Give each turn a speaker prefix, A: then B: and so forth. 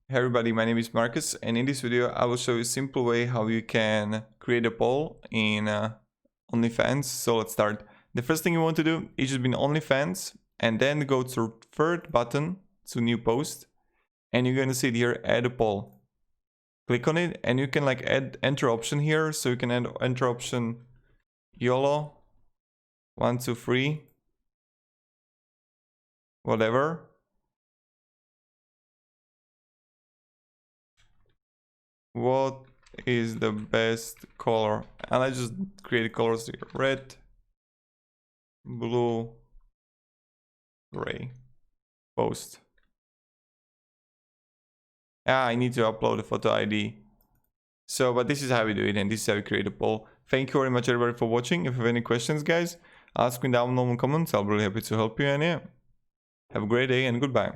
A: Hey everybody, my name is Marcus, and in this video I will show you a simple way how you can create a poll in OnlyFans. So let's start. The first thing you want to do is just be in OnlyFans and then go to third button to new post, and you're gonna see it here, add a poll. Click on it and you can like add enter option here, so you can add enter option YOLO 1 2 3 whatever. What is the best color? And I just create colors here: red, blue, gray. Post. I need to upload a photo ID. So, but this is how we do it, and this is how we create a poll. Thank you very much everybody for watching. If you have any questions, guys, ask me down below in the comments. I'll be really happy to help you, and yeah, have a great day and goodbye.